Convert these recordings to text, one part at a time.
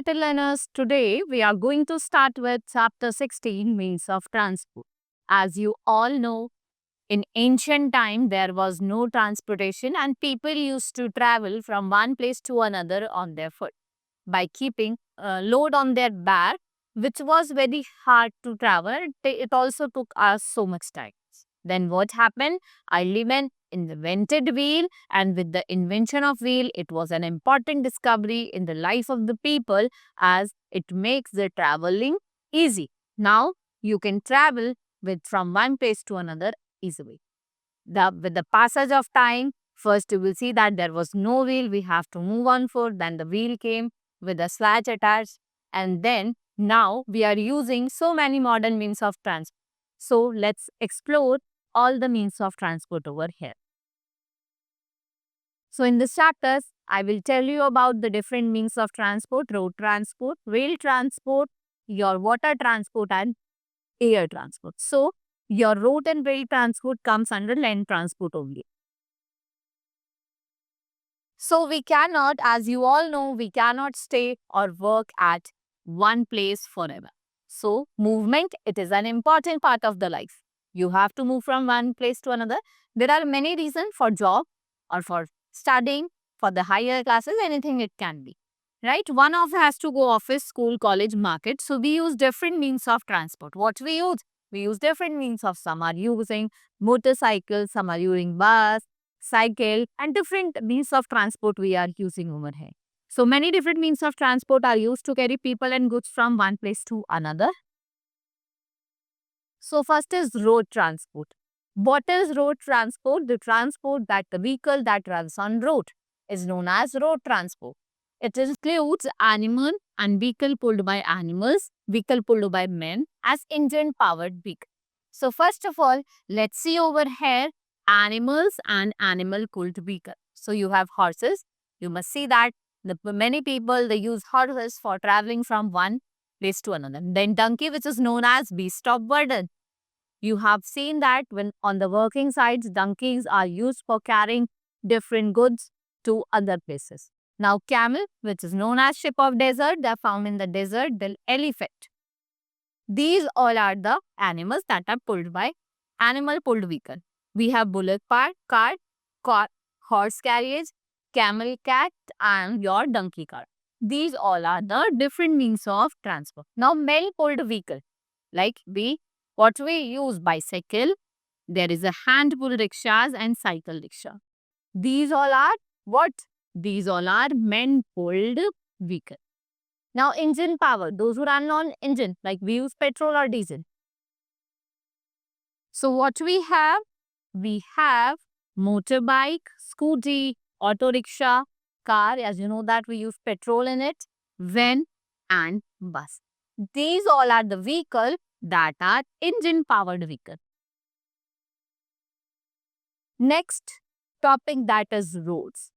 little learners, today we are going to start with chapter 16 means of transport. As you all know, in ancient time there was no transportation and people used to travel from one place to another on their foot by keeping a load on their back, which was very hard to travel. It also took us so much time. Then what happened? Early men invented wheel, and with the invention of wheel, it was an important discovery in the life of the people as it makes the traveling easy. Now you can travel with from one place to another easily. With the passage of time, first you will see that there was no wheel, we have to move on foot. Then the wheel came with a sledge attached, and then now we are using so many modern means of transport. So let's explore all the means of transport over here. So in this chapters, I will tell you about the different means of transport: road transport, rail transport, your water transport, and air transport. So your road and rail transport comes under land transport only. So we cannot, as you all know, we cannot stay or work at one place forever. So movement, it is an important part of the life. You have to move from one place to another. There are many reasons for job or for studying, for the higher classes, anything it can be. Right? One of has to go office, school, college, market. So we use different means of transport. What we use? We use different means of, some are using motorcycles, some are using bus, cycle, and different means of transport we are using over here. So many different means of transport are used to carry people and goods from one place to another. So first is road transport. What is road transport? The transport that the vehicle that runs on road is known as road transport. It includes animal and vehicle pulled by animals, vehicle pulled by men as engine powered vehicle. So first of all, let's see over here animals and animal pulled vehicle. So you have horses. You must see that many people they use horses for traveling from one place to another. Then donkey, which is known as beast of burden. You have seen that when on the working sites, donkeys are used for carrying different goods to other places. Now, camel, which is known as ship of desert, they are found in the desert. Then elephant. These all are the animals that are pulled by animal pulled vehicle. We have bullock cart, horse carriage, camel cat, and your donkey cart. These all are the different means of transport. Now, male pulled vehicle, like what we use bicycle, there is a hand pull rickshaws and cycle rickshaw. These all are what? These all are men pulled vehicle. Now engine power, those who run on engine, like we use petrol or diesel. So what we have? We have motorbike, scooty, auto rickshaw, car, as you know that we use petrol in it, van and bus. These all are the vehicle that are engine powered vehicle. Next topic, that is roads.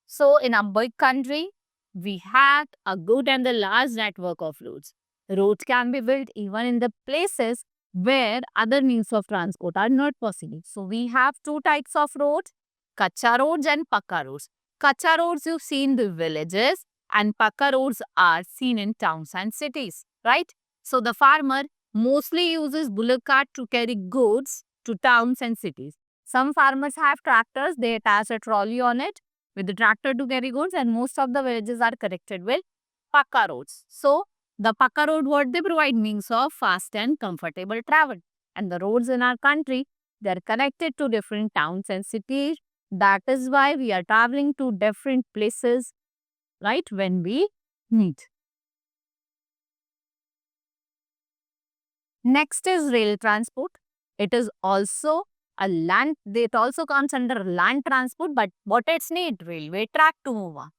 So in a big country, we have a good and a large network of roads. Roads can be built even in the places where other means of transport are not possible. So we have two types of roads, kacha roads and pakka roads. Kacha roads you see in the villages and pakka roads are seen in towns and cities, right? So the farmer mostly uses bullock cart to carry goods to towns and cities. Some farmers have tractors, they attach a trolley on it with the tractor to carry goods, and most of the villages are connected with pakka roads. So the pakka road, what they provide means of fast and comfortable travel. And the roads in our country, they are connected to different towns and cities. That is why we are traveling to different places, right, when we need. Next is rail transport. It is also a land, it also comes under land transport, but what it's need? Railway track to move on.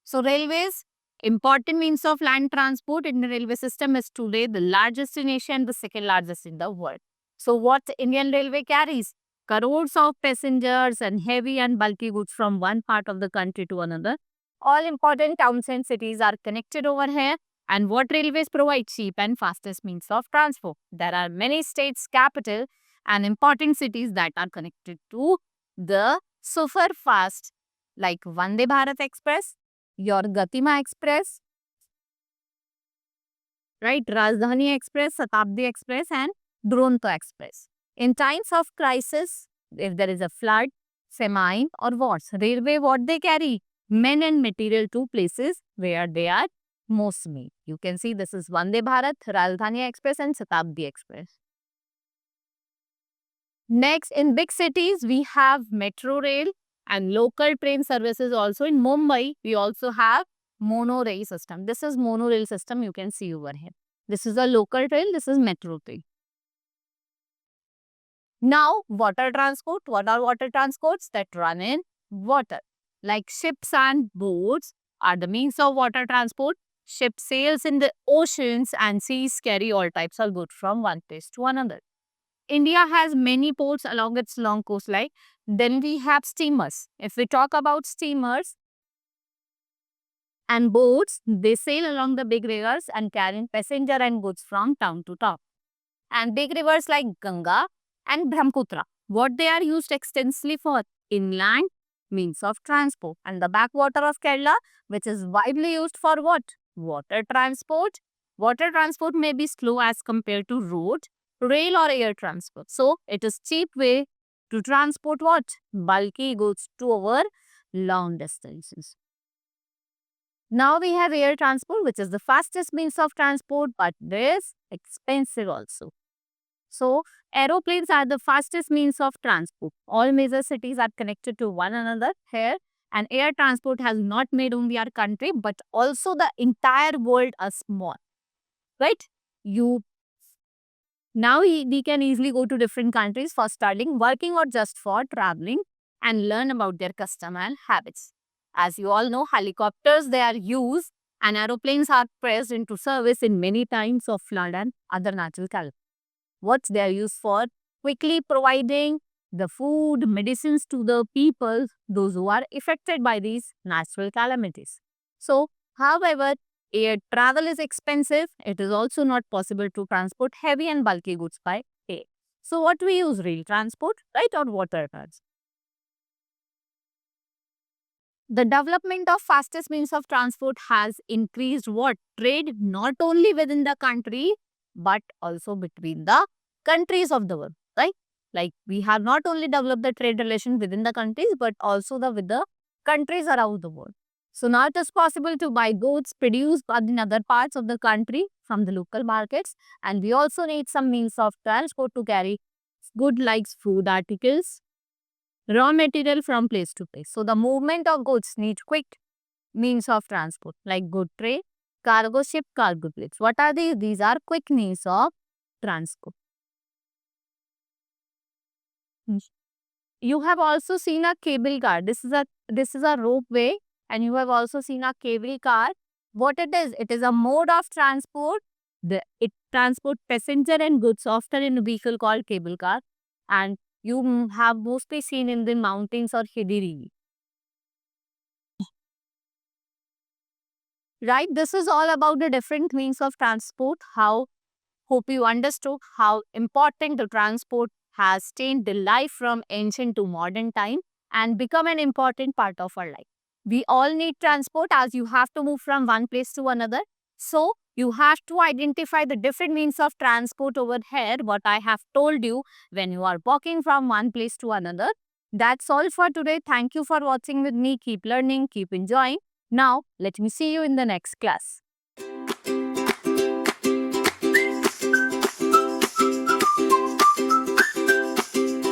So railways, important means of land transport in the railway system is today the largest in Asia and the second largest in the world. So what Indian Railway carries? Crores of passengers and heavy and bulky goods from one part of the country to another. All important towns and cities are connected over here. And what railways provide? Cheap and fastest means of transport. There are many states, capital and important cities that are connected to the super fast like Vande Bharat Express, your Gatima Express, right? Rajdhani Express, Shatabdi Express, and Duronto Express. In times of crisis, if there is a flood, famine, or wars, railway what they carry? Men and material to places where they are most need. You can see this is Vande Bharat, Rajdhani Express, and Shatabdi Express. Next, in big cities, we have metro rail and local train services also. In Mumbai, we also have monorail system. This is monorail system you can see over here. This is a local train, this is metro train. Now, water transport. What are water transports that run in water? Like ships and boats are the means of water transport. Ship sails in the oceans and seas carry all types of goods from one place to another. India has many ports along its long coastline. Then we have steamers. If we talk about steamers and boats, they sail along the big rivers and carry passenger and goods from town to town. And big rivers like Ganga and Brahmaputra, what they are used extensively for? Inland means of transport. And the backwater of Kerala, which is widely used for what? Water transport. Water transport may be slow as compared to road, rail or air transport. So, it is cheap way to transport what? Bulky goods to over long distances. Now we have air transport, which is the fastest means of transport, but it is expensive also. So, aeroplanes are the fastest means of transport. All major cities are connected to one another here, and air transport has not made only our country but also the entire world a small. Right? You now we can easily go to different countries for studying, working, or just for traveling and learn about their custom and habits. As you all know, helicopters they are used and aeroplanes are pressed into service in many times of flood and other natural calamities. What they are used for? Quickly providing the food, medicines to the people, those who are affected by these natural calamities. So, however, air travel is expensive. It is also not possible to transport heavy and bulky goods by air. So, what we use? Rail transport, right, or water transport? The development of fastest means of transport has increased what? Trade not only within the country but also between the countries of the world, right? Like we have not only developed the trade relation within the countries but also the with the countries around the world. So now it is possible to buy goods produced in other parts of the country from the local markets, and we also need some means of transport to carry good like food articles, raw material from place to place. So the movement of goods need quick means of transport like good train, cargo ship, cargo planes. What are these? These are quick means of transport. Mm. You have also seen a cable car. This is a ropeway, and you have also seen a cable car. What it is? It is a mode of transport. It transport passenger and goods often in a vehicle called cable car, and you have mostly seen in the mountains or hilly region. Right? This is all about the different means of transport. How hope you understood how important the transport has changed the life from ancient to modern time and become an important part of our life. We all need transport as you have to move from one place to another. So you have to identify the different means of transport over here, what I have told you when you are walking from one place to another. That's all for today. Thank you for watching with me. Keep learning, keep enjoying. Now, let me see you in the next class.